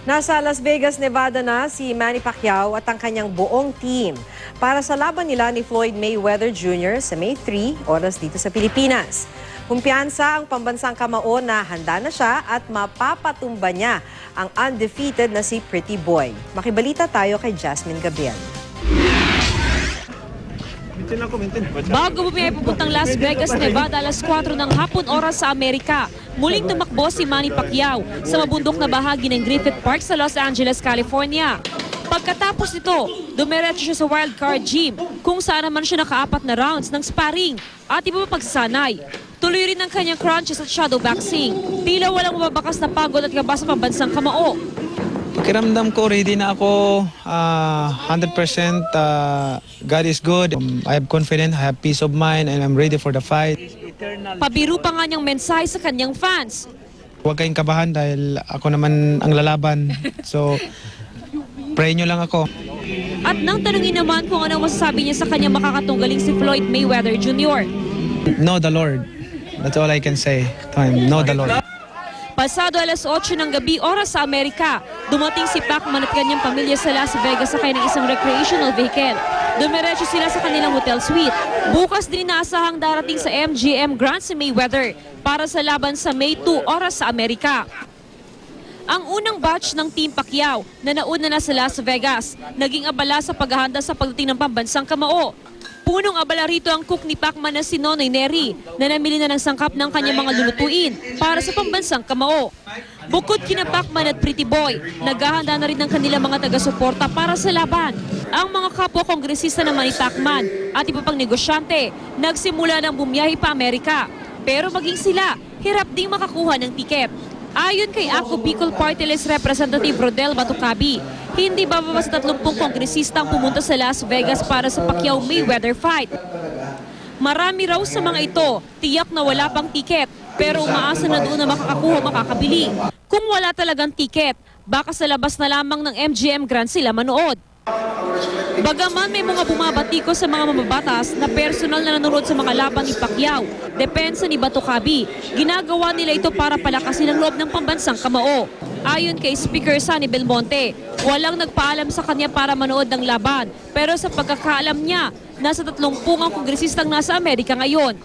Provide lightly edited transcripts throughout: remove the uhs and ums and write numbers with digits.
Nasa Las Vegas, Nevada na si Manny Pacquiao at ang kanyang buong team para sa laban nila ni Floyd Mayweather Jr. sa May 3, oras dito sa Pilipinas. Kumpiyansa ang pambansang kamao na handa na siya at mapapatumba niya ang undefeated na si Pretty Boy. Makibalita tayo kay Jasmine Gabriel. Bago bumiyay pupuntang Las Vegas, Nevada, alas 4 ng hapon oras sa Amerika, muling tumakbo si Manny Pacquiao sa mabundok na bahagi ng Griffith Park sa Los Angeles, California. Pagkatapos nito, dumiretso siya sa wildcard gym kung saan naman siya nakaapat na rounds ng sparring at iba pa pagsasanay. Tuloy rin ang kanyang crunches at shadow boxing. Tila walang mababakas na pagod at kaba sa pambansang kamao. Pakiramdam ko, ready na ako 100%. God is good. I have confidence, I have peace of mind, and I'm ready for the fight. Pabiru pa nga niyang mensahe sa kanyang fans. Huwag kayong kabahan dahil ako naman ang lalaban. So, pray nyo lang ako. At nang tanungin naman kung ano masasabi niya sa kanyang makakatunggaling si Floyd Mayweather Jr. Know the Lord. That's all I can say. Know the Lord. Pasado alas 8 ng gabi oras sa Amerika, dumating si Pacman at kanyang pamilya sa Las Vegas sakay ng isang recreational vehicle. Dumiretso sila sa kanilang hotel suite. Bukas din inaasahang darating sa MGM Grand si Mayweather para sa laban sa May 2 oras sa Amerika. Ang unang batch ng Team Pacquiao na nauna na sa Las Vegas, naging abala sa paghahanda sa pagdating ng pambansang kamao. Punong abala rito ang cook ni Pacman na si Nonoy Neri na namili na ng sangkap ng kanyang mga lulutuin para sa pambansang kamao. Bukod kina Pacman at Pretty Boy, naghahanda na rin ng kanilang mga taga-suporta para sa laban. Ang mga kapwa-kongresista naman ni Pacman at iba pang negosyante nagsimula ng bumiyahe pa Amerika. Pero maging sila, hirap ding makakuha ng tiket. Ayon kay Ako Bicol Party List Representative Rodel Batucabi, hindi bababa sa 30 kongresista ang pumunta sa Las Vegas para sa Pacquiao-Mayweather fight. Marami raw sa mga ito, tiyak na wala pang tiket, pero umaasa na doon na makakakuha makakabili. Kung wala talagang tiket, baka sa labas na lamang ng MGM Grand sila manood. Bagaman may mga bumabatiko sa mga mababatas na personal na nanonood sa mga laban ni Pacquiao, depensa ni Batucabi, ginagawa nila ito para palakasin ang loob ng pambansang kamao. Ayon kay Speaker Sonny Belmonte, walang nagpaalam sa kanya para manood ng laban, pero sa pagkakaalam niya, nasa 30 ang kongresistang nasa Amerika ngayon.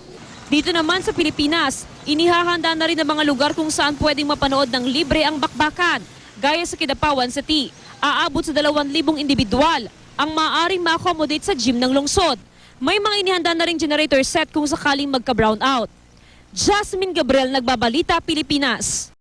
Dito naman sa Pilipinas, inihahanda na rin ang mga lugar kung saan pwedeng mapanood ng libre ang bakbakan, gaya sa Kidapawan City. Aabot sa 2,000 individual ang maaaring ma-accommodate sa gym ng lungsod. May mga inihanda na ring generator set kung sakaling magka-brown out. Jasmine Gabriel, Nagbabalita, Pilipinas.